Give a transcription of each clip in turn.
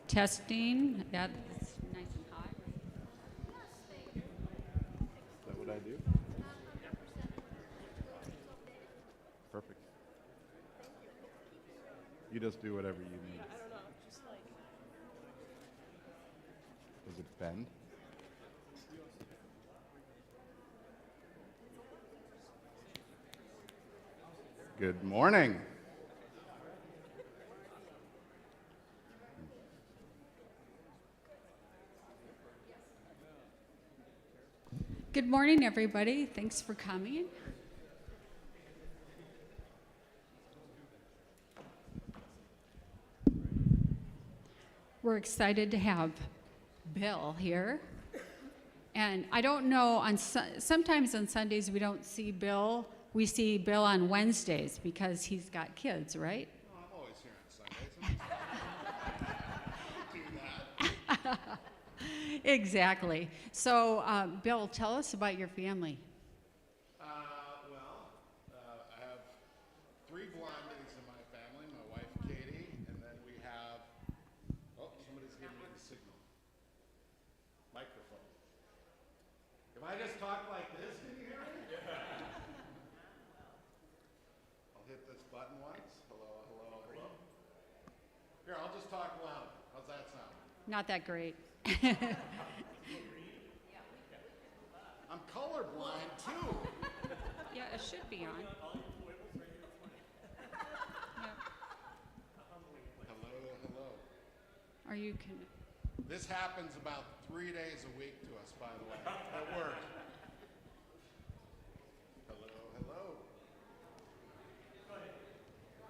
Testing. That's nice and hot. Is that what I do? Perfect. You just do whatever you need. Does it bend? Good morning. Good morning, everybody. Thanks for coming. We're excited to have Bill here. And I don't know, sometimes on Sundays we don't see Bill. We see Bill on Wednesdays because he's got kids, right? Oh, I'm always here on Sundays. Do that. Exactly. So, Bill, tell us about your family. I have 3 blondies in my family, my wife Katie, and then we have, somebody's giving me the signal. Microphone. If I just talk like this, can you hear me? I'll hit this button once. Hello, hello, hello. Here, I'll just talk loud. How's that sound? Not that great. I'm colorblind too. Yeah, it should be on. Yep. Hello, hello. Are you This happens about 3 days a week to us, by the way, at work.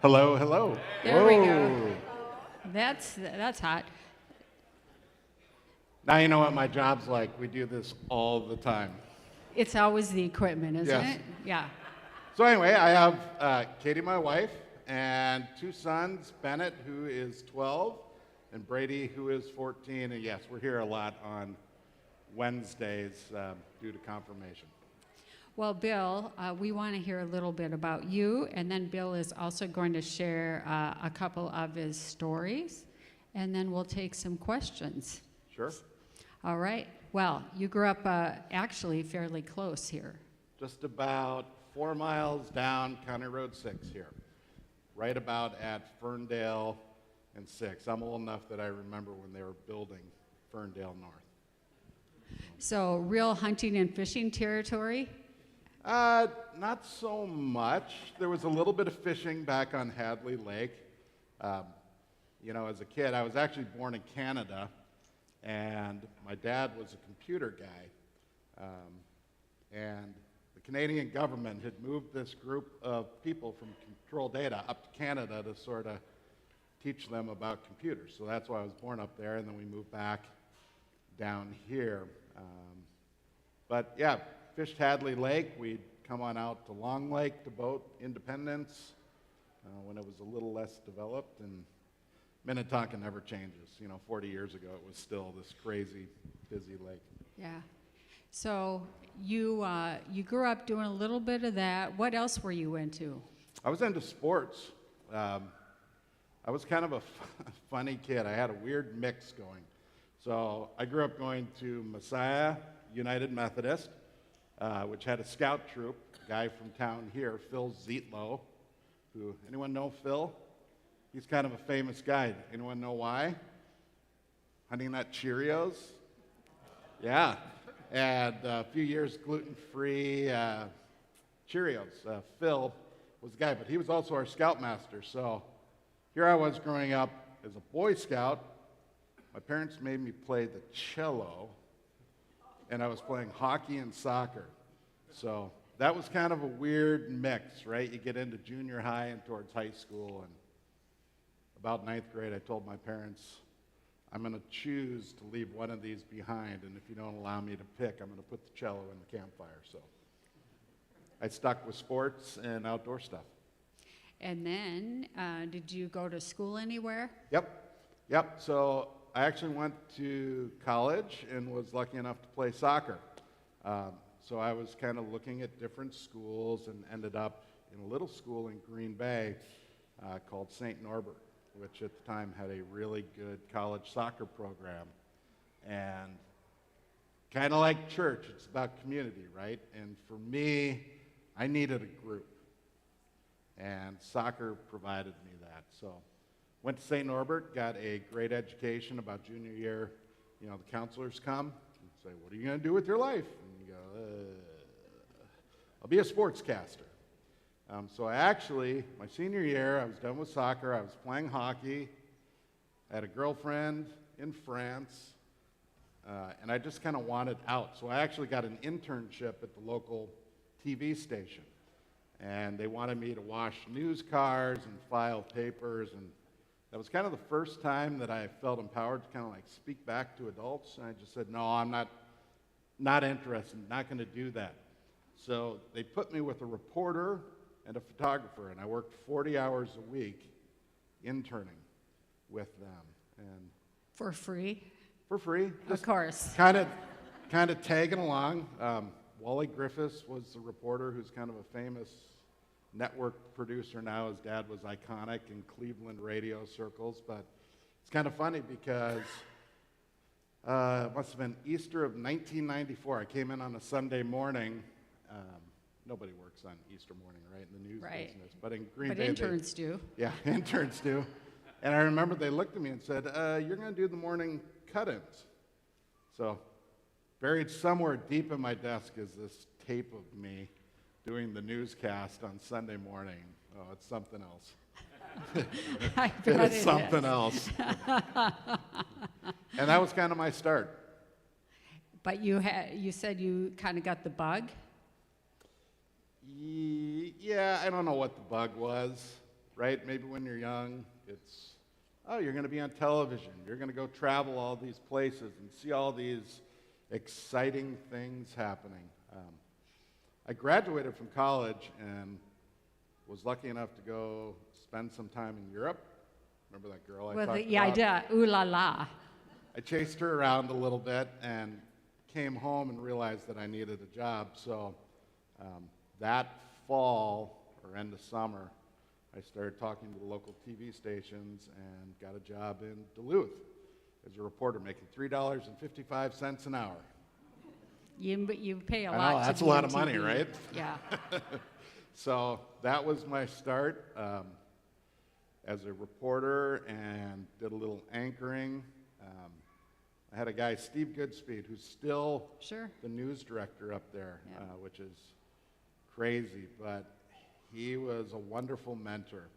Hello, hello. Hello, hello. There we go. That's hot. Now you know what my job's like. We do this all the time. It's always the equipment, isn't Yes. it? Yeah. So anyway, I have Katie, my wife, and 2 sons, Bennett, who is 12, and Brady, who is 14. And yes, we're here a lot on Wednesdays due to confirmation. Well, Bill, we want to hear a little bit about you, and then Bill is also going to share a couple of his stories, and then we'll take some questions. Sure. All right. Well, you grew up actually fairly close here. Just about 4 miles down County Road 6 here, right about at Ferndale and 6. I'm old enough that I remember when they were building Ferndale North. So, real hunting and fishing territory? Not so much. There was a little bit of fishing back on Hadley Lake. As a kid, I was actually born in Canada, and my dad was a computer guy. And the Canadian government had moved this group of people from Control Data up to Canada to sort of teach them about computers. So that's why I was born up there, and then we moved back down here. But yeah, fished Hadley Lake. We'd come on out to Long Lake to boat Independence when it was a little less developed. And Minnetonka never changes. 40 years ago, it was still this crazy, busy lake. Yeah. So you grew up doing a little bit of that. What else were you into? I was into sports. I was kind of a funny kid. I had a weird mix going. So I grew up going to Messiah United Methodist, which had a scout troop, a guy from town here, Phil Zietlow, who, anyone know Phil? He's kind of a famous guy. Anyone know why? Hunting Nut Cheerios? Yeah. And a few years gluten-free Cheerios. Phil was the guy, but he was also our scoutmaster. So here I was growing up as a Boy Scout. My parents made me play the cello, and I was playing hockey and soccer. So that was kind of a weird mix, right? You get into junior high and towards high school, and about 9th grade, I told my parents, I'm going to choose to leave one of these behind, and if you don't allow me to pick, I'm going to put the cello in the campfire. So I stuck with sports and outdoor stuff. And then, did you go to school anywhere? Yep. So I actually went to college and was lucky enough to play soccer. So I was kind of looking at different schools and ended up in a little school in Green Bay called St. Norbert, which at the time had a really good college soccer program. And kind of like church, it's about community, right? And for me, I needed a group. And soccer provided me that. So went to St. Norbert, got a great education. About junior year, the counselors come and say, what are you going to do with your life? And you go, I'll be a sportscaster. So my senior year, I was done with soccer. I was playing hockey. I had a girlfriend in France. And I just kind of wanted out. So I actually got an internship at the local TV station. And they wanted me to wash news cars and file papers. And that was kind of the first time that I felt empowered to kind of like speak back to adults. And I just said, no, I'm not interested, not going to do that. So they put me with a reporter and a photographer. And I worked 40 hours a week interning with them. And For free? For free. Of course. Kind of tagging along. Wally Griffiths was the reporter who's kind of a famous network producer now. His dad was iconic in Cleveland radio circles. But it's kind of funny because it must have been Easter of 1994. I came in on a Sunday morning. Nobody works on Easter morning, right, in the news business. But in Green Bay, but interns do. Yeah, interns do. And I remember they looked at me and said, you're going to do the morning cut-ins. So buried somewhere deep in my desk is this tape of me doing the newscast on Sunday morning. Oh, it's something else. I bet it's something else. And that was kind of my start. But you said you kind of got the bug? Yeah, I don't know what the bug was, right? Maybe when you're young, it's, you're going to be on television. You're going to go travel all these places and see all these exciting things happening. I graduated from college and was lucky enough to go spend some time in Europe. Remember that girl I talked about? Yeah, I did. Ooh la la. I chased her around a little bit and came home and realized that I needed a job. So that fall or end of summer, I started talking to the local TV stations and got a job in Duluth as a reporter, making $3.55 an hour. You pay a lot. I know, that's a lot of money, right? Yeah. So that was my start as a reporter and did a little anchoring. I had a guy, Steve Goodspeed, who's still the news director up there, which is crazy, but he was a wonderful mentor.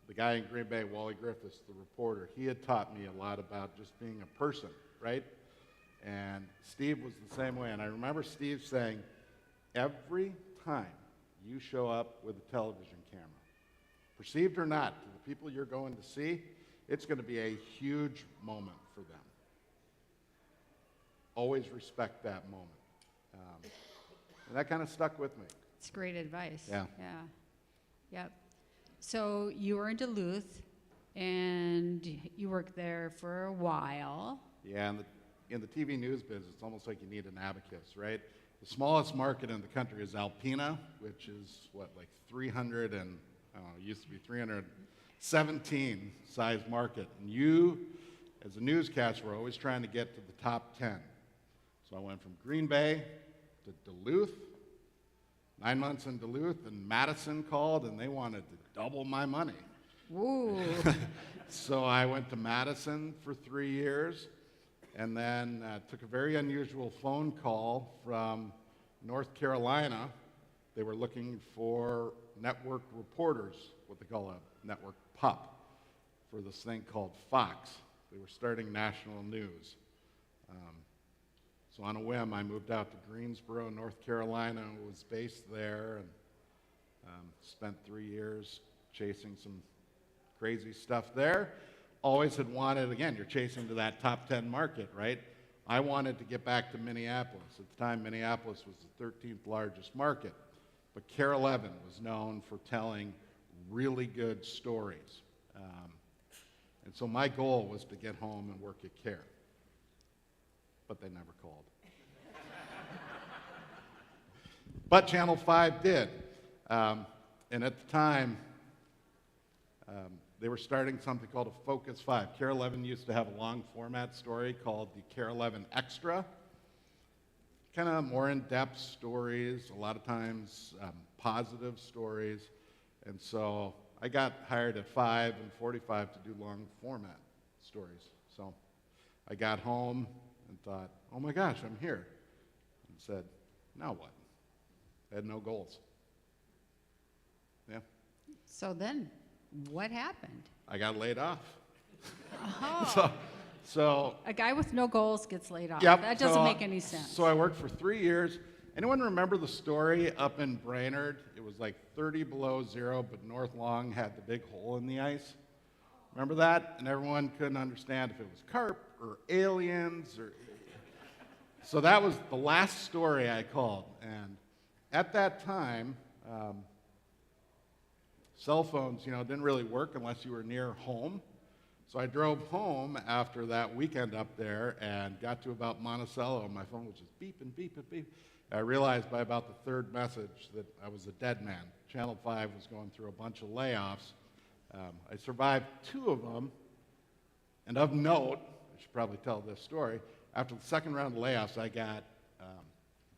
The guy in Green Bay, Wally Griffiths, the reporter, he had taught me a lot about just being a person, right? And Steve was the same way. And I remember Steve saying, every time you show up with a television camera, perceived or not, to the people you're going to see, it's going to be a huge moment for them. Always respect that moment. And that kind of stuck with me. It's great advice. Yeah. Yeah. Yep. So you were in Duluth, and you worked there for a while. Yeah, in the TV news business, it's almost like you need an abacus, right? The smallest market in the country is Alpena, which is, like 300 and, I don't know, it used to be 317 size market. And you, as a newscaster, were always trying to get to the top 10. So I went from Green Bay to Duluth, 9 months in Duluth, and Madison called, and they wanted to double my money. Ooh. So I went to Madison for 3 years, and then took a very unusual phone call from North Carolina. They were looking for network reporters, what they call a network pup, for this thing called Fox. They were starting national news. So on a whim, I moved out to Greensboro, North Carolina, and was based there, and spent 3 years chasing some crazy stuff there. Always had wanted, again, you're chasing to that top 10 market, right? I wanted to get back to Minneapolis. At the time, Minneapolis was the 13th largest market, but KARE 11 was known for telling really good stories. And so my goal was to get home and work at KARE. But they never called. But Channel 5 did. And at the time, they were starting something called a Focus 5. KARE 11 used to have a long format story called the KARE 11 Extra. Kind of more in-depth stories, a lot of times positive stories. And so I got hired at 5 and 45 to do long format stories. So I got home and thought, oh my gosh, I'm here. And said, now what? I had no goals. Yeah. So then, what happened? I got laid off. Oh. So A guy with no goals gets laid off. yep, That doesn't make any sense. So I worked for 3 years. Anyone remember the story up in Brainerd? It was like 30 below zero, but North Long had the big hole in the ice. Remember that? And everyone couldn't understand if it was carp or aliens or... So that was the last story I called. And at that time, cell phones, didn't really work unless you were near home. So I drove home after that weekend up there and got to about Monticello, and my phone was just beeping, beeping, beeping. I realized by about the third message that I was a dead man. Channel 5 was going through a bunch of layoffs. I survived 2 of them, and of note, I should probably tell this story, after the second round of layoffs, I got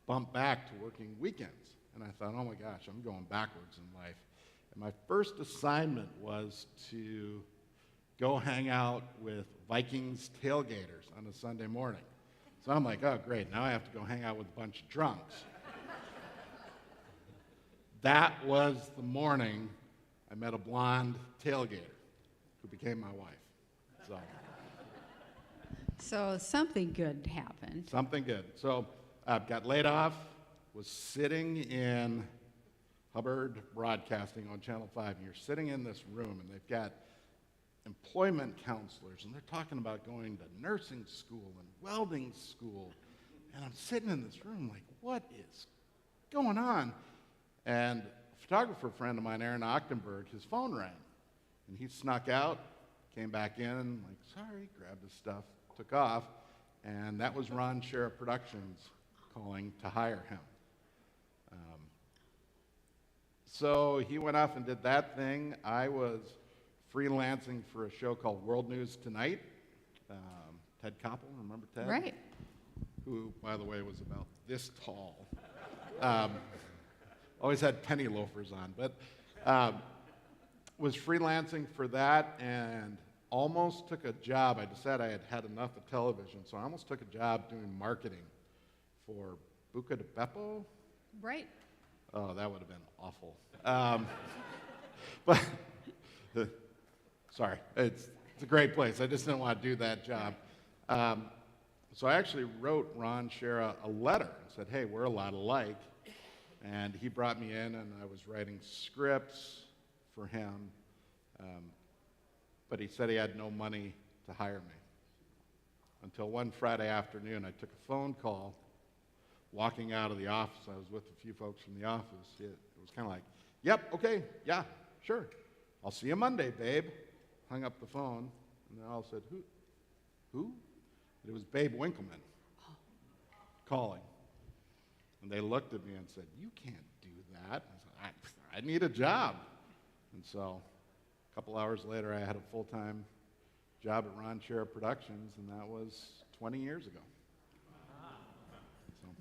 bumped back to working weekends. And I thought, oh my gosh, I'm going backwards in life. And my first assignment was to go hang out with Vikings tailgaters on a Sunday morning. So I'm like, oh great, now I have to go hang out with a bunch of drunks. That was the morning I met a blonde tailgater who became my wife. So something good happened. Something good. So I got laid off, was sitting in Hubbard Broadcasting on Channel 5, and you're sitting in this room, and they've got employment counselors, and they're talking about going to nursing school and welding school. And I'm sitting in this room like, what is going on? And a photographer friend of mine, Aaron Ochtenberg, his phone rang. And he snuck out, came back in, like, sorry, grabbed his stuff, took off. And that was Ron Sherck Productions calling to hire him. So he went off and did that thing. I was freelancing for a show called World News Tonight. Ted Koppel, remember Ted? Right. Who, by the way, was about this tall. Always had penny loafers on, but was freelancing for that and almost took a job. I decided I had had enough of television, so I almost took a job doing marketing for Buca de Beppo. Right. Oh, that would have been awful. But sorry, it's a great place. I just didn't want to do that job. So I actually wrote Ron Sherck a letter and said, hey, we're a lot alike. And he brought me in, and I was writing scripts for him. But he said he had no money to hire me. Until one Friday afternoon, I took a phone call. Walking out of the office, I was with a few folks from the office. It was kind of like, yep, okay, yeah, sure. I'll see you Monday, babe. Hung up the phone, and they all said, who? It was Babe Winkleman calling. And they looked at me and said, you can't do that. I said, I need a job. And so a couple hours later, I had a full-time job at Ron Sherck Productions, and that was 20 years ago.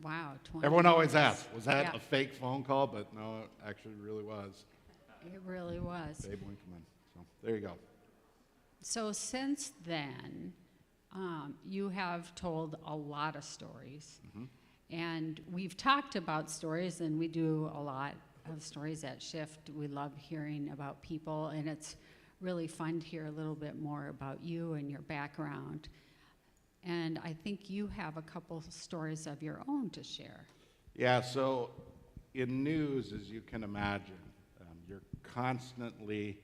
Wow, 20 Everyone always years. asks, was that a fake phone call? But no, it actually really was. It really was. Babe Winkleman. So there you go. So since then, you have told a lot of stories. Mm-hmm. And we've talked about stories, and we do a lot of stories at Shift. We love hearing about people, and it's really fun to hear a little bit more about you and your background. And I think you have a couple stories of your own to share. Yeah, so in news, as you can imagine, you're constantly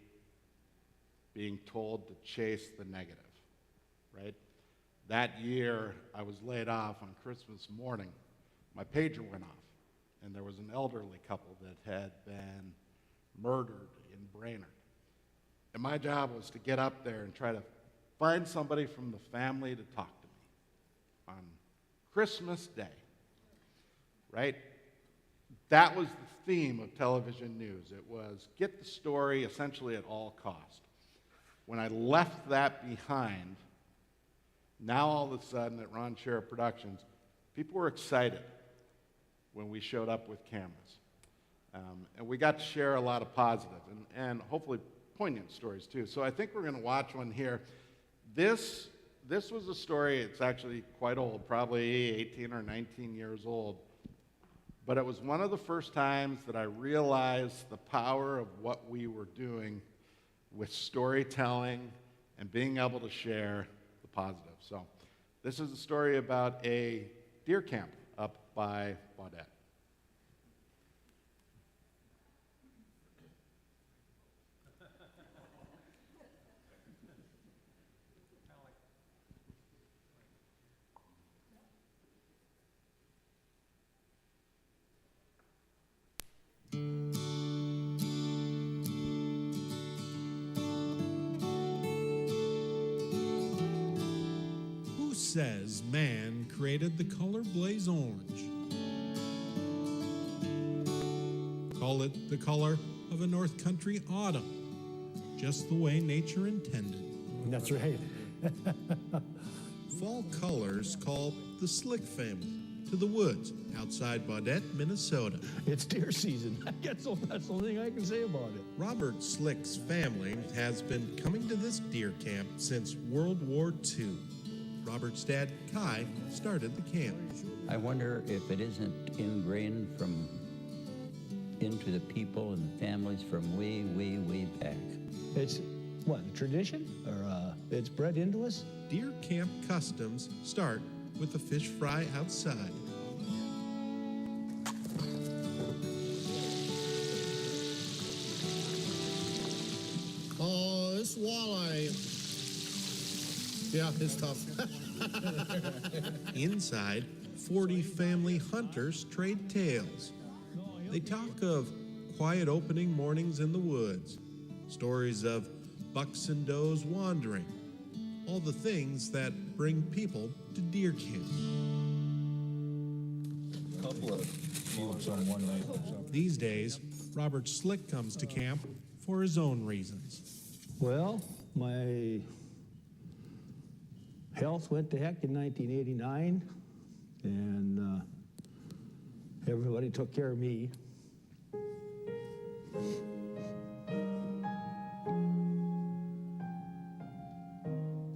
being told to chase the negative, right? That year, I was laid off on Christmas morning. My pager went off, and there was an elderly couple that had been murdered in Brainerd. And my job was to get up there and try to find somebody from the family to talk to me on Christmas Day, right? That was the theme of television news. It was get the story essentially at all cost. When I left that behind, now all of a sudden at Ron Sherck Productions, people were excited when we showed up with cameras. And we got to share a lot of positive and hopefully poignant stories too. So I think we're going to watch one here. This was a story, it's actually quite old, probably 18 or 19 years old. But it was one of the first times that I realized the power of what we were doing with storytelling and being able to share the positive. So this is a story about a deer camp up by Baudette. Who says man created the color blaze orange? Call it the color of a North Country autumn, just the way nature intended. That's right. Fall colors call the Slick family to the woods outside Baudette, Minnesota. It's deer season. That's the only thing I can say about it. Robert Slick's family has been coming to this deer camp since World War II. Robert's dad, Kai, started the camp. I wonder if it isn't ingrained into the people and the families from way back. It's what, a tradition? Or it's bred into us? Deer camp customs start with a fish fry outside. Oh, this walleye. Yeah, it's tough. Inside, 40 family hunters trade tales. They talk of quiet opening mornings in the woods, stories of bucks and does wandering, all the things that bring people to deer camp. These days, Robert Slick comes to camp for his own reasons. Well, my health went to heck in 1989, and everybody took care of me.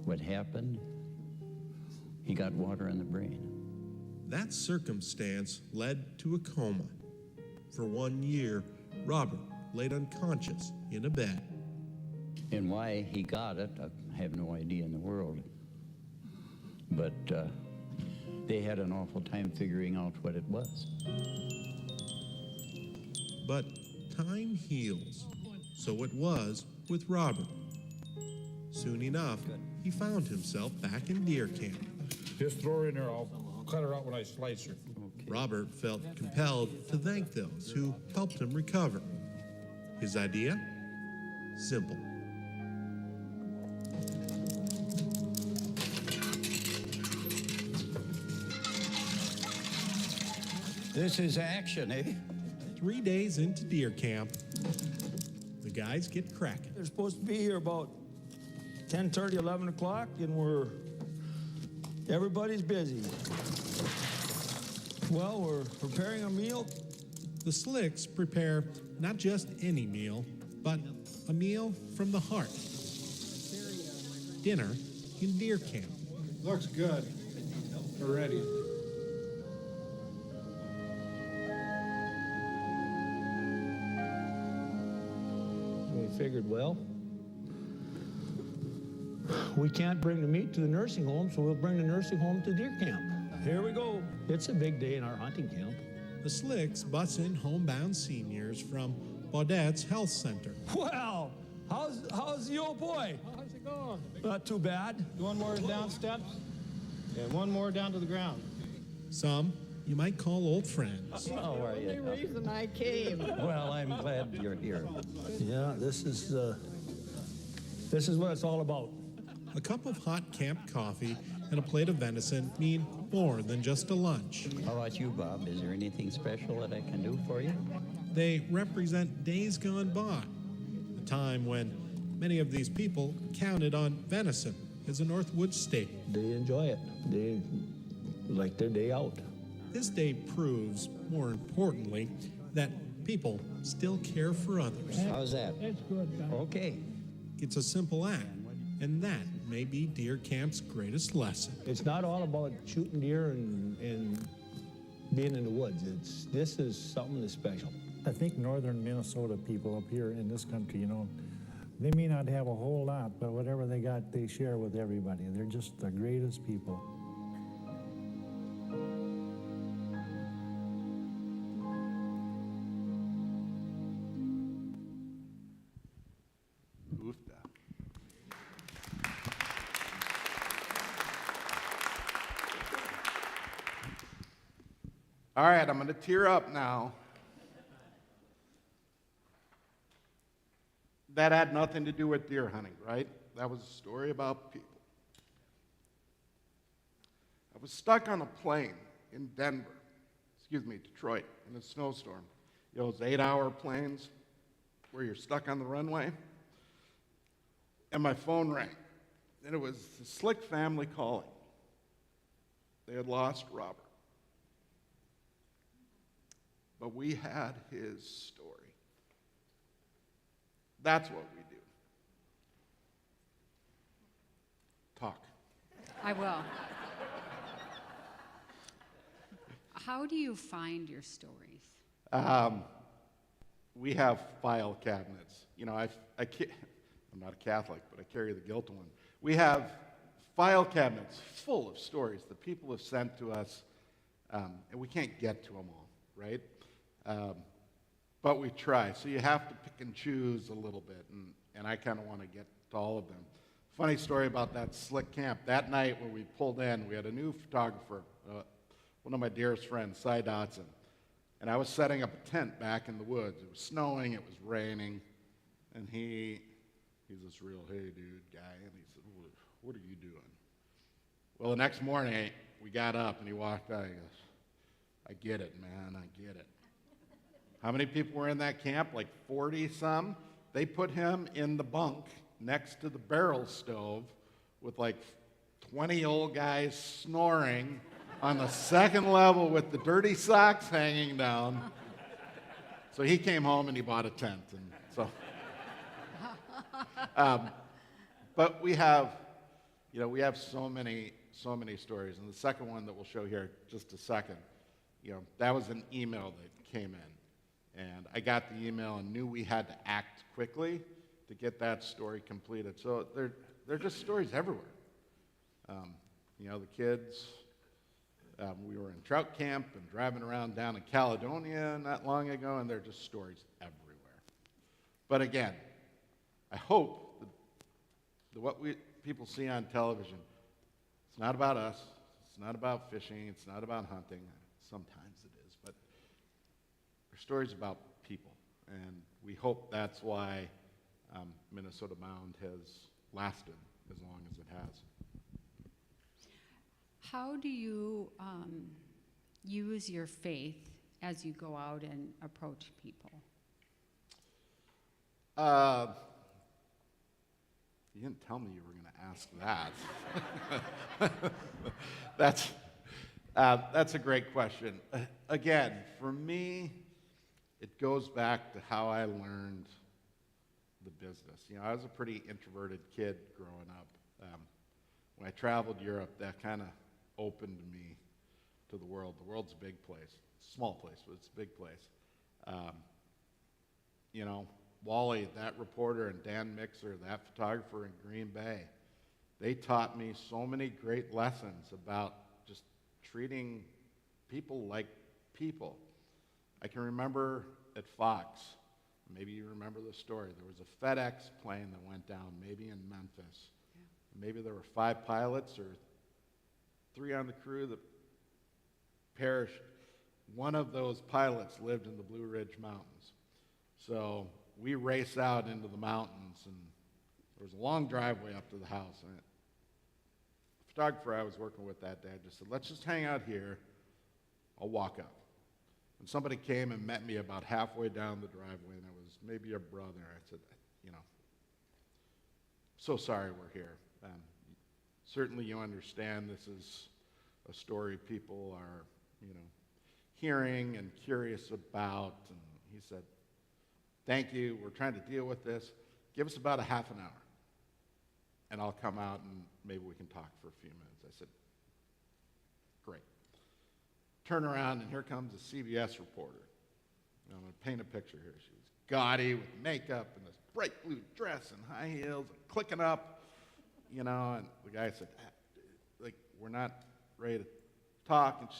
What happened? He got water in the brain. That circumstance led to a coma. For 1 year, Robert laid unconscious in a bed. And why he got it, I have no idea in the world. But they had an awful time figuring out what it was. But time heals. So it was with Robert. Soon enough, he found himself back in deer camp. Just throw her in there. I'll cut her out when I slice her. Robert felt compelled to thank those who helped him recover. His idea? Simple. This is action, eh? 3 days into deer camp, the guys get cracking. They're supposed to be here about 10:30, 11 o'clock, and everybody's busy. Well, we're preparing a meal. The Slicks prepare not just any meal, but a meal from the heart. Dinner in deer camp. Looks good. Already. We figured, well, we can't bring the meat to the nursing home, so we'll bring the nursing home to deer camp. Here we go. It's a big day in our hunting camp. The Slicks bus in homebound seniors from Baudette's health center. Well, how's the old boy? How's it going? Not too bad. One more down steps and one more down to the ground. Some you might call old friends. How are you? Only reason I came. Well, I'm glad you're here. Yeah, this is what it's all about. A cup of hot camp coffee and a plate of venison mean more than just a lunch. How about you, Bob? Is there anything special that I can do for you? They represent days gone by, a time when Many of these people counted on venison as a Northwoods staple. They enjoy it. They like their day out. This day proves, more importantly, that people still care for others. How's that? It's good, Don. Okay. It's a simple act, and that may be deer camp's greatest lesson. It's not all about shooting deer and being in the woods. This is something that's special. I think northern Minnesota people up here in this country, you know, they may not have a whole lot, but whatever they got, they share with everybody. They're just the greatest people. Oofda. All right, I'm going to tear up now. That had nothing to do with deer hunting, right? That was a story about people. I was stuck on a plane in Detroit, in a snowstorm. You know, those 8-hour planes where you're stuck on the runway. And my phone rang, and it was the Slick family calling. They had lost Robert. But we had his story. That's what we do. Talk. I will. How do you find your stories? We have file cabinets. You know, I'm not a Catholic, but I carry the guilt one. We have file cabinets full of stories that people have sent to us, and we can't get to them all, right? But we try. So you have to pick and choose a little bit, and I kind of want to get to all of them. Funny story about that Slick camp. That night when we pulled in, we had a new photographer, one of my dearest friends, Cy Dotson. And I was setting up a tent back in the woods. It was snowing, it was raining, and he's this real, hey, dude, guy, and he said, what are you doing? Well, the next morning, we got up, and he walked out, he goes, I get it, man, I get it. How many people were in that camp? Like 40-some? They put him in the bunk next to the barrel stove with like 20 old guys snoring on the second level with the dirty socks hanging down. So he came home and he bought a tent. And so, but we have so many stories. And the second one that we'll show here in just a second, that was an email that came in. And I got the email and knew we had to act quickly to get that story completed. So they're just stories everywhere. The kids, we were in trout camp and driving around down in Caledonia not long ago, and they're just stories everywhere. But again, I hope that what people see on television, it's not about us, it's not about fishing, it's not about hunting. Sometimes it is, but they're stories about people, and we hope that's why Minnesota Mound has lasted as long as it has. How do you use your faith as you go out and approach people? You didn't tell me you were going to ask that. That's a great question. Again, for me, it goes back to how I learned the business. I was a pretty introverted kid growing up. When I traveled Europe, that kind of opened me to the world. The world's a big place. It's a small place, but it's a big place. Wally, that reporter, and Dan Mixer, that photographer in Green Bay, they taught me so many great lessons about just treating people like people. I can remember at Fox, maybe you remember the story, there was a FedEx plane that went down, maybe in Memphis. Yeah. Maybe there were 5 pilots or 3 on the crew that perished. One of those pilots lived in the Blue Ridge Mountains. So we race out into the mountains, and there was a long driveway up to the house. And the photographer I was working with that day just said, let's just hang out here. I'll walk up. And somebody came and met me about halfway down the driveway, and it was maybe a brother. I said, so sorry we're here. Certainly you understand this is a story people are, hearing and curious about. And he said, thank you, we're trying to deal with this. Give us about a half an hour, and I'll come out and maybe we can talk for a few minutes. I said, great. Turn around, and here comes a CBS reporter. I'm going to paint a picture here. She was gaudy with makeup and this bright blue dress and high heels and clicking up, and the guy said, we're not ready to talk. And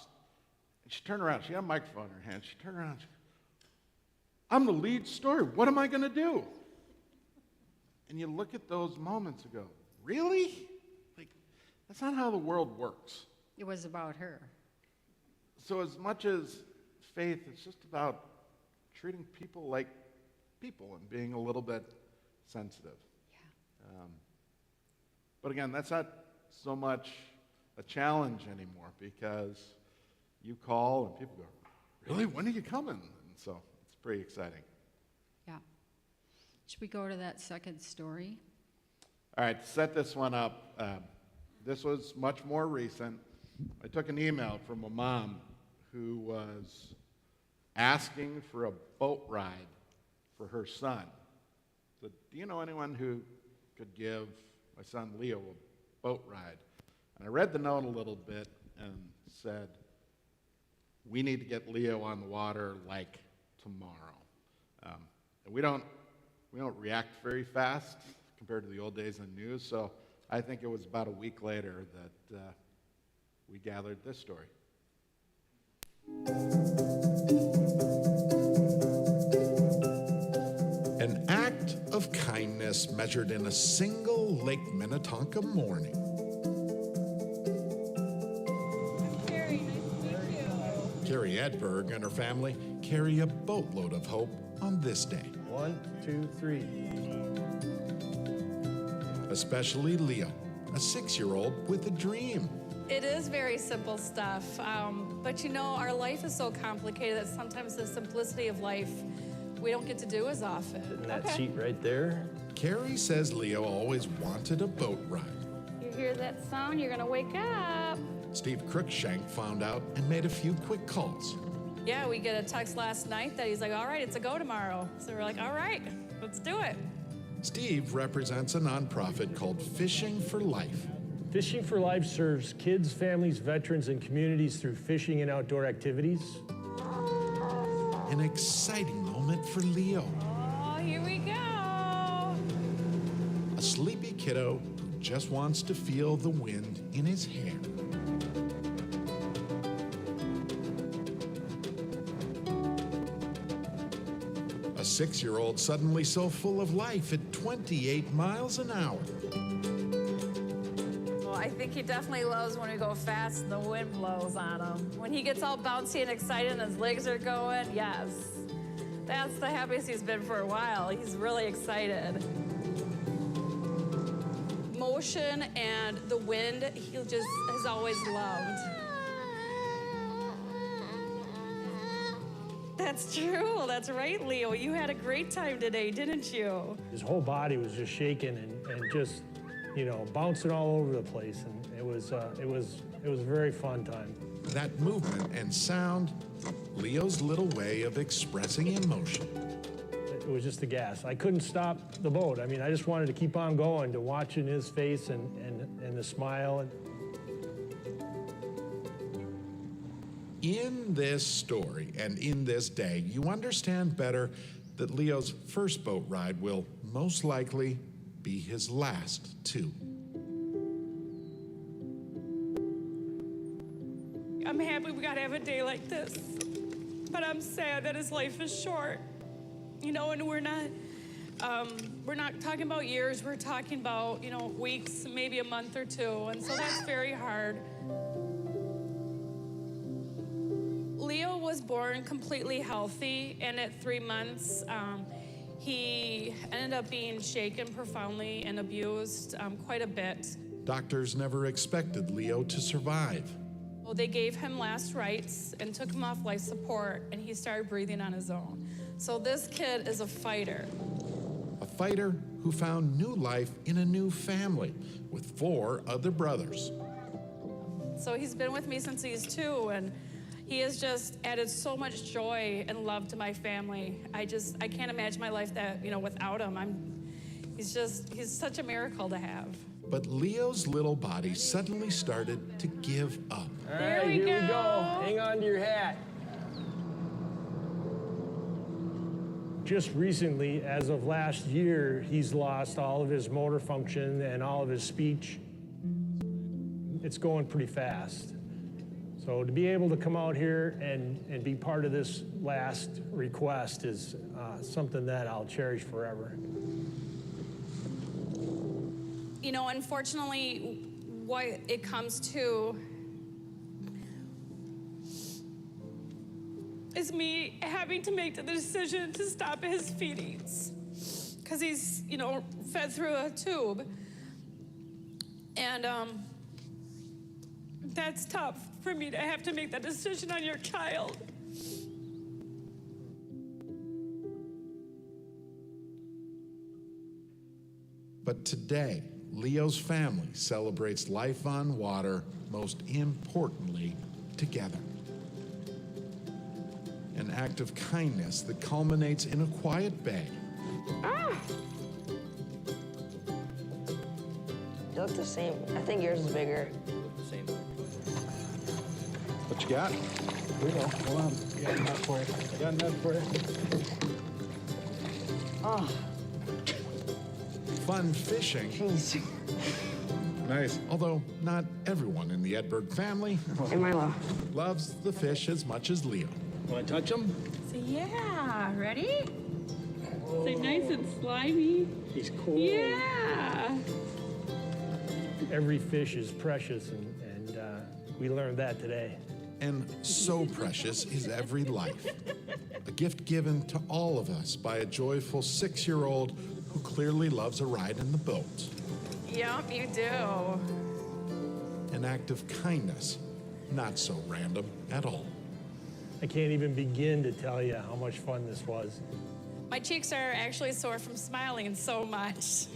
she turned around. She had a microphone in her hand. She turned around. She goes, I'm the lead story. What am I going to do? And you look at those moments and go, really? That's not how the world works. It was about her. So as much as faith, it's just about treating people like people and being a little bit sensitive. Yeah. But again, that's not so much a challenge anymore, because you call and people go, really? When are you coming? And so it's pretty exciting. Yeah. Should we go to that second story? All right, to set this one up, this was much more recent. I took an email from a mom who was asking for a boat ride for her son. So, do you know anyone who could give my son Leo a boat ride? And I read the note a little bit and said, we need to get Leo on the water like tomorrow. And we don't react very fast compared to the old days in news, so I think it was about a week later that we gathered this story. An act of kindness measured in a single Lake Minnetonka morning. Carrie, nice to meet you. Carrie Edberg and her family carry a boatload of hope on this day. 1, 2, 3. Especially Leo, a 6-year-old with a dream. It is very simple stuff, but our life is so complicated that sometimes the simplicity of life we don't get to do as often. And that seat right there. Carrie says Leo always wanted a boat ride. You hear that sound, you're gonna wake up. Steve Cruikshank found out and made a few quick calls. Yeah, we get a text last night that he's like, all right, it's a go tomorrow. So we're like, all right, let's do it. Steve represents a nonprofit called Fishing for Life. Fishing for Life serves kids, families, veterans, and communities through fishing and outdoor activities. An exciting moment for Leo, Oh, here we go. a sleepy kiddo who just wants to feel the wind in his hair. A 6-year-old suddenly so full of life at 28 miles an hour. Well, I think he definitely loves when we go fast and the wind blows on him. When he gets all bouncy and excited and his legs are going, yes. That's the happiest he's been for a while. He's really excited. Motion and the wind, he just has always loved. That's true. That's right, Leo. You had a great time today, didn't you? His whole body was just shaking and just, bouncing all over the place. And it was a very fun time. That movement and sound, Leo's little way of expressing emotion. It was just the gas. I couldn't stop the boat. I mean, I just wanted to keep on going, to watching his face and the smile. In this story and in this day, you understand better that Leo's first boat ride will most likely be his last, too. I'm happy we got to have a day like this, but I'm sad that his life is short. And we're not talking about years, we're talking about, weeks, maybe a month or two, and so that's very hard. Leo was born completely healthy, and at 3 months, he ended up being shaken profoundly and abused quite a bit. Doctors never expected Leo to survive. Well, they gave him last rites and took him off life support, and he started breathing on his own. So this kid is a fighter. a fighter who found new life in a new family with 4 other brothers. So he's been with me since he's 2, and he has just added so much joy and love to my family. I can't imagine my life without him. He's such a miracle to have. But Leo's little body suddenly started to give up. All There right, we here we go. go. Hang on to your hat. Just recently, as of last year, he's lost all of his motor function and all of his speech. It's going pretty fast. So to be able to come out here and be part of this last request is something that I'll cherish forever. You know, unfortunately, what it comes to is me having to make the decision to stop his feedings because he's, fed through a tube. And that's tough for me to have to make that decision on your child. But today, Leo's family celebrates life on water, most importantly, together. An act of kindness that culminates in a quiet bay. They look the same. I think yours is bigger. What you got? Here we go. Hold on. I got a nut for you. I got a nut for you. Fun fishing. Jeez. Nice. Although not everyone in the Edberg family Hey, Milo. loves the fish as much as Leo. Want to touch him? So yeah, ready? Say nice and slimy. He's cool. Yeah. Every fish is precious, and we learned that today. And so precious is every life. A gift given to all of us by a joyful 6-year-old who clearly loves a ride in the boat. Yep, you do. An act of kindness, not so random at all. I can't even begin to tell you how much fun this was. My cheeks are actually sore from smiling so much.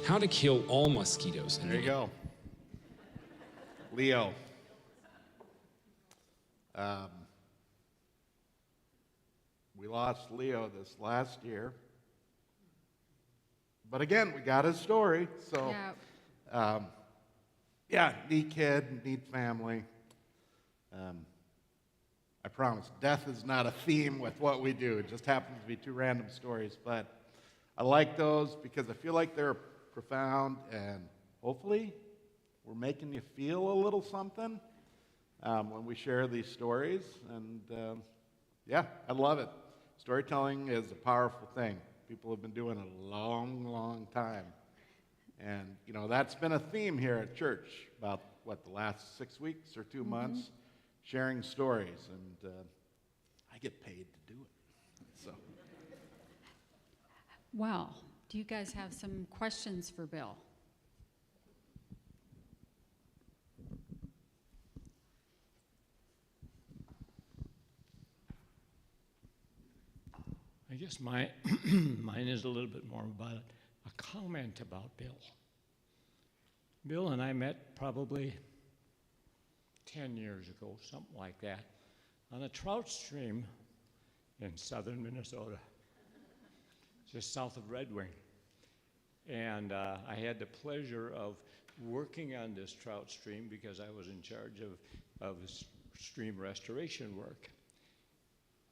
How to kill all mosquitoes. There you go. Leo. We lost Leo this last year. But again, we got his story. So, neat kid, neat family. I promise, death is not a theme with what we do. It just happens to be 2 random stories. But I like those because I feel like they're profound, and hopefully we're making you feel a little something when we share these stories. And I love it. Storytelling is a powerful thing. People have been doing it a long, long time. And, that's been a theme here at church about, the last 6 weeks or 2 months, sharing stories. And I get paid to do it. So. Well, do you guys have some questions for Bill? I guess mine is a little bit more about a comment about Bill. Bill and I met probably 10 years ago, something like that, on a trout stream in southern Minnesota, just south of Red Wing. And I had the pleasure of working on this trout stream because I was in charge of stream restoration work.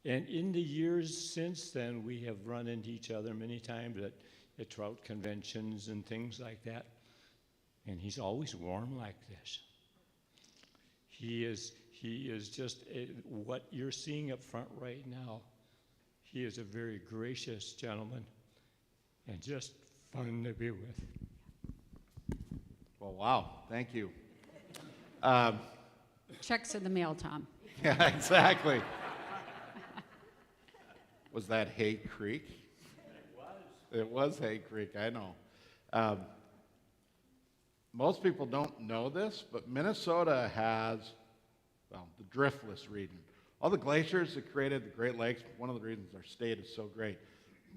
And in the years since then, we have run into each other many times at trout conventions and things like that. And he's always warm like this. He is just what you're seeing up front right now. He is a very gracious gentleman and just fun to be with. Well, wow. Thank you. Checks in the mail, Tom. Yeah, exactly. Was that Hay Creek? It was Hay Creek, I know. Most people don't know this, but Minnesota has, the driftless region, all the glaciers that created the Great Lakes, one of the reasons our state is so great,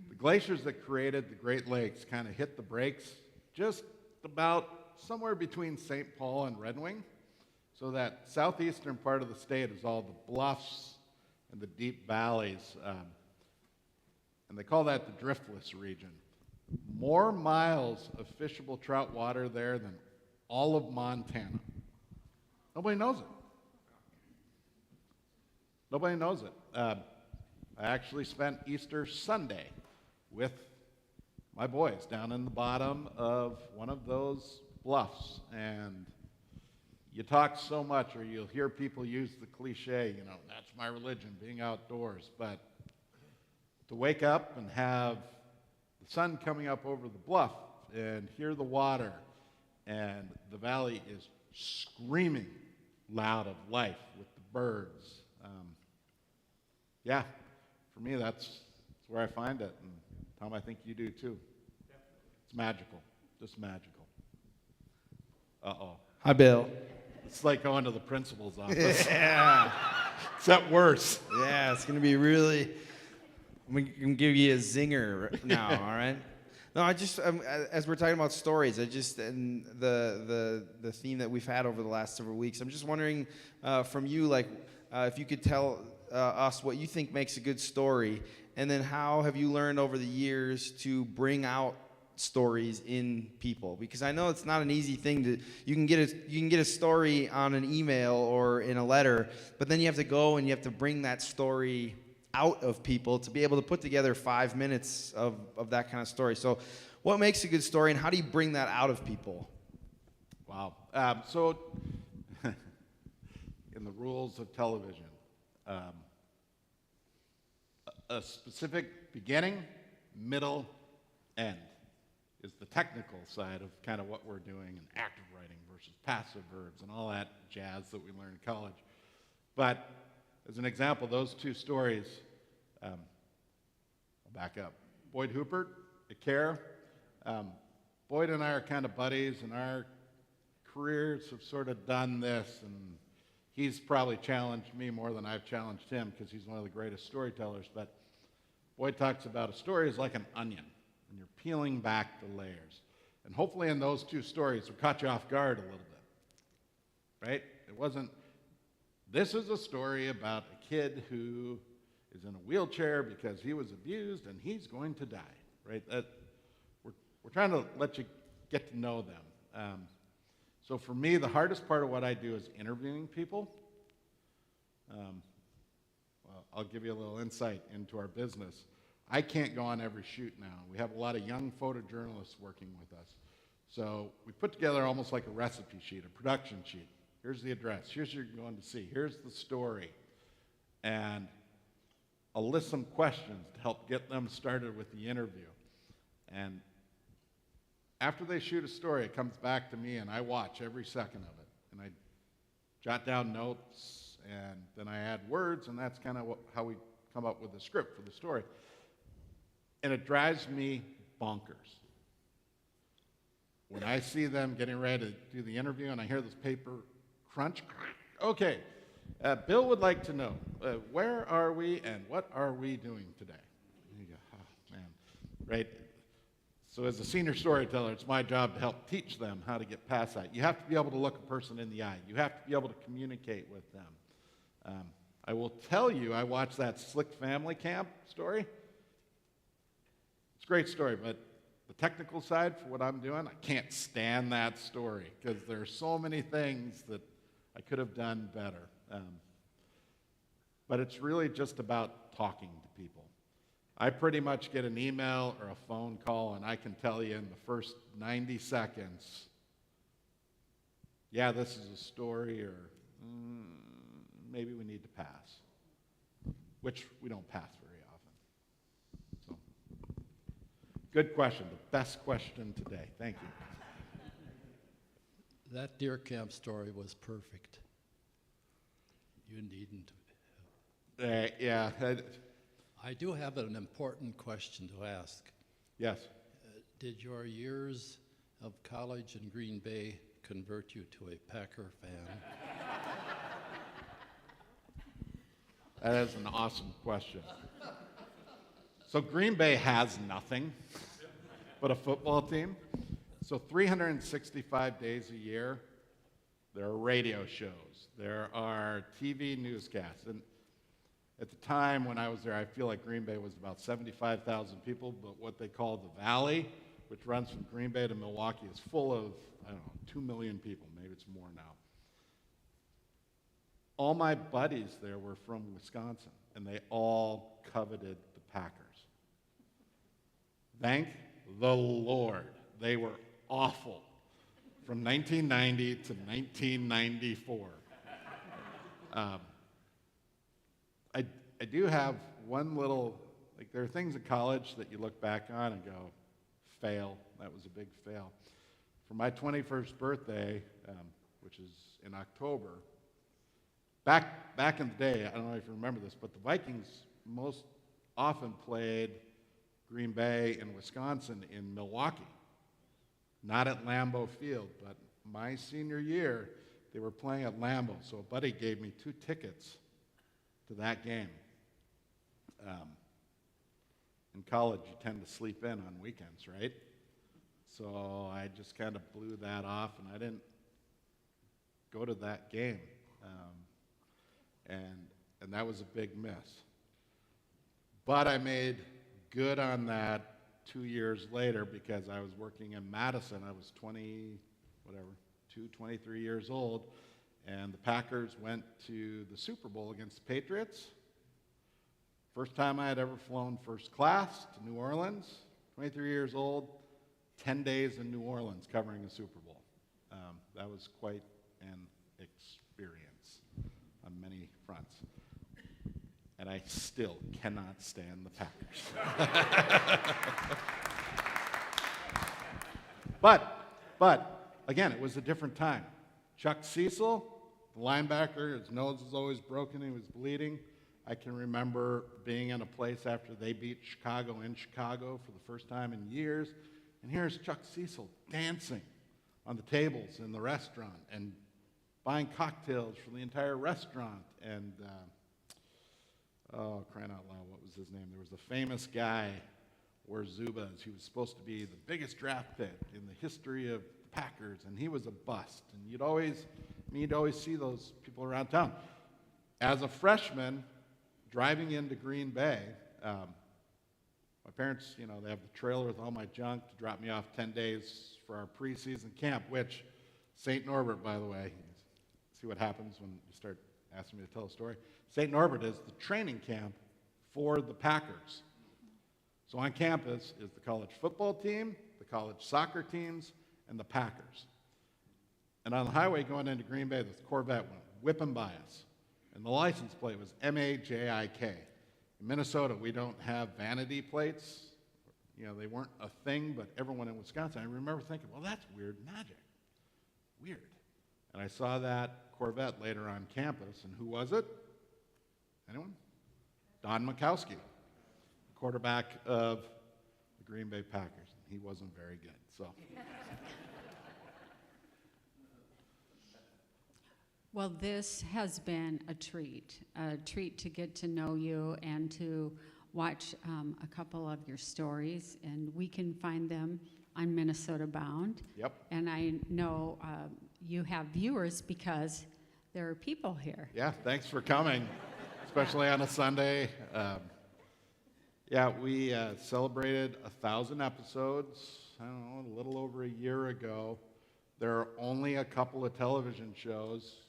the glaciers that created the Great Lakes kind of hit the brakes just about somewhere between St. Paul and Red Wing. So that southeastern part of the state is all the bluffs and the deep valleys. And they call that the driftless region. More miles of fishable trout water there than all of Montana. Nobody knows it. Nobody knows it. I actually spent Easter Sunday with my boys down in the bottom of one of those bluffs, and you talk so much, or you'll hear people use the cliche, you know, that's my religion, being outdoors, but to wake up and have the sun coming up over the bluff and hear the water, and the valley is screaming loud of life with the birds. Yeah, for me, that's where I find it, and Tom, I think you do too. It's magical, just magical. Uh-oh. Hi, Bill. It's like going to the principal's office. Yeah. Except worse. Yeah, it's going to be really, I'm going to give you a zinger now, all right? No, I just, as we're talking about stories, and the theme that we've had over the last several weeks, I'm just wondering from you, like, if you could tell us what you think makes a good story, and then how have you learned over the years to bring out stories in people? Because I know it's not an easy thing to, you can get a story on an email or in a letter, but then you have to go and you have to bring that story out of people to be able to put together 5 minutes of that kind of story. So what makes a good story, and how do you bring that out of people? Wow. So in the rules of television, a specific beginning, middle, end is the technical side of kind of what we're doing in active writing versus passive verbs and all that jazz that we learn in college. But as an example, those two stories, I'll back up. Boyd Hoopert at CARE. Boyd and I are kind of buddies, and our careers have sort of done this, and he's probably challenged me more than I've challenged him because he's one of the greatest storytellers. But Boyd talks about a story is like an onion, and you're peeling back the layers. And hopefully in those two stories, we caught you off guard a little bit, right? It wasn't, this is a story about a kid who is in a wheelchair because he was abused and he's going to die, right? We're trying to let you get to know them. So for me, the hardest part of what I do is interviewing people. Well, I'll give you a little insight into our business. I can't go on every shoot now. We have a lot of young photojournalists working with us. So we put together almost like a recipe sheet, a production sheet. Here's the address. Here's what you're going to see. Here's the story. And I'll list some questions to help get them started with the interview. And after they shoot a story, it comes back to me, and I watch every second of it. And I jot down notes, and then I add words, and that's kind of how we come up with the script for the story. And it drives me bonkers. When I see them getting ready to do the interview, and I hear this paper crunch, okay, Bill would like to know, where are we and what are we doing today? And you go, oh, man, right? So as a senior storyteller, it's my job to help teach them how to get past that. You have to be able to look a person in the eye. You have to be able to communicate with them. I will tell you, I watched that Slick Family Camp story. It's a great story, but the technical side for what I'm doing, I can't stand that story because there are so many things that I could have done better. But it's really just about talking to people. I pretty much get an email or a phone call, and I can tell you in the first 90 seconds, yeah, this is a story, or maybe we need to pass, which we don't pass very often. So, good question, the best question today. Thank you. That deer camp story was perfect. You needn't. Yeah. I do have an important question to ask. Yes. Did your years of college in Green Bay convert you to a Packer fan? That is an awesome question. So Green Bay has nothing but a football team. So 365 days a year, there are radio shows, there are TV newscasts. And at the time when I was there, I feel like Green Bay was about 75,000 people, but what they call the Valley, which runs from Green Bay to Milwaukee, is full of, I don't know, 2 million people. Maybe it's more now. All my buddies there were from Wisconsin, and they all coveted the Packers. Thank the Lord, they were awful from 1990 to 1994. I do have one little, like there are things in college that you look back on and go, fail, that was a big fail. For my 21st birthday, which is in October, back in the day, I don't know if you remember this, but the Vikings most often played Green Bay and Wisconsin in Milwaukee, not at Lambeau Field, but my senior year, they were playing at Lambeau, so a buddy gave me 2 tickets to that game. In college, you tend to sleep in on weekends, right? So I just kind of blew that off, and I didn't go to that game. And that was a big miss. But I made good on that 2 years later because I was working in Madison. I was 23 years old, and the Packers went to the Super Bowl against the Patriots. First time I had ever flown first class to New Orleans, 23 years old, 10 days in New Orleans covering a Super Bowl. That was quite an experience on many fronts. And I still cannot stand the Packers. But again, it was a different time. Chuck Cecil, the linebacker, his nose was always broken, he was bleeding. I can remember being in a place after they beat Chicago in Chicago for the first time in years, and here's Chuck Cecil dancing on the tables in the restaurant and buying cocktails for the entire restaurant. And oh, crying out loud, what was his name? There was a famous guy, wore Zubas. He was supposed to be the biggest draft pick in the history of the Packers, and he was a bust. And you'd always see those people around town. As a freshman, driving into Green Bay, my parents, they have the trailer with all my junk to drop me off 10 days for our preseason camp, which St. Norbert, by the way, see what happens when you start asking me to tell a story. St. Norbert is the training camp for the Packers. So on campus is the college football team, the college soccer teams, and the Packers. And on the highway going into Green Bay, this Corvette went whipping by us. And the license plate was M-A-J-I-K. In Minnesota, we don't have vanity plates. They weren't a thing, but everyone in Wisconsin, I remember thinking, well, that's weird magic. Weird. And I saw that Corvette later on campus, and who was it? Anyone? Don Majkowski, quarterback of the Green Bay Packers. He wasn't very good, so. Well, this has been a treat to get to know you and to watch a couple of your stories, and we can find them on Minnesota Bound. Yep. And I know you have viewers because there are people here. Yeah, thanks for coming, especially on a Sunday. We celebrated 1,000 episodes, I don't know, a little over a year ago. There are only a couple of television shows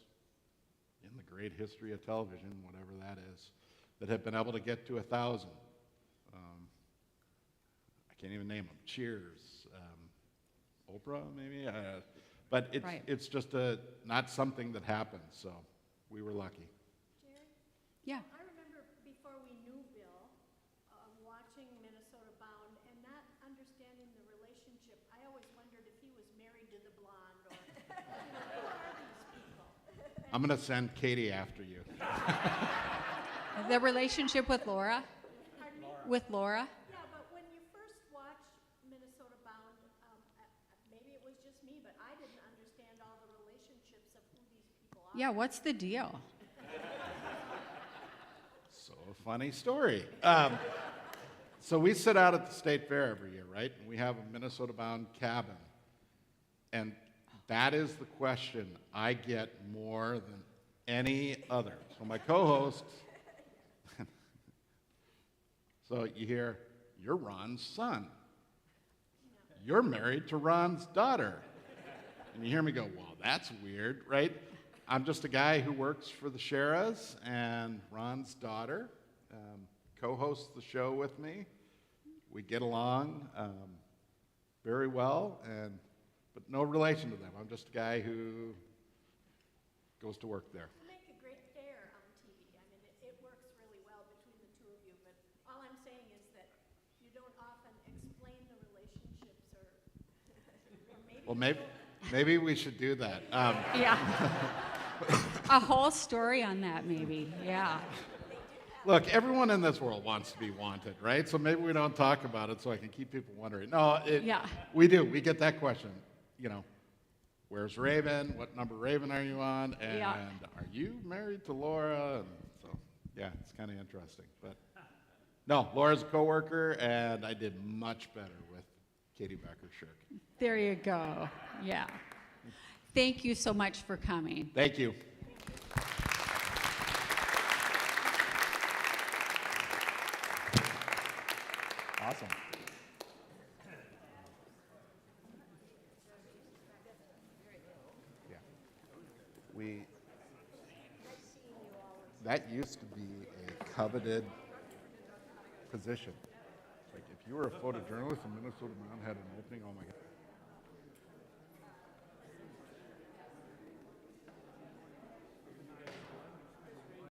in the great history of television, whatever that is, that have been able to get to 1,000. I can't even name them. Cheers, Oprah, maybe? But it's just not something that happens, so we were lucky. Jerry? Yeah. I remember before we knew Bill, watching Minnesota Bound and not understanding the relationship. I always wondered if he was married to the blonde or, who are these people? I'm going to send Katie after you. The relationship with Laura? Pardon me? With Laura? Yeah, but when you first watched Minnesota Bound, maybe it was just me, but I didn't understand all the relationships of who these people are. Yeah, what's the deal? a funny story. So we sit out at the state fair every year, right? And we have a Minnesota-bound cabin. And that is the question I get more than any other. So my co-hosts, so you hear, you're Ron's son. You're married to Ron's daughter. And you hear me go, well, that's weird, right? I'm just a guy who works for the Sherras, and Ron's daughter co-hosts the show with me. We get along very well, but no relation to them. I'm just a guy who goes to work there. You make a great pair on TV. I mean, it works really well between the two of you, but all I'm saying is that you don't often explain the relationships or maybe... Well, maybe we should do that. Yeah. A whole story on that, maybe. Yeah. Look, everyone in this world wants to be wanted, right? So maybe we don't talk about it so I can keep people wondering. No, Yeah. We do. We get that question. You know, where's Raven? What number Raven are you on? And Yeah. are you married to Laura? And so, yeah, it's kind of interesting. But no, Laura's a coworker, and I did much better with Katie Becker-Sherck. There you go. Yeah. Thank you so much for coming. Thank you. Awesome. Yeah. That used to be a coveted position. Like if you were a photojournalist and Minnesota Mountain had an opening, oh my God.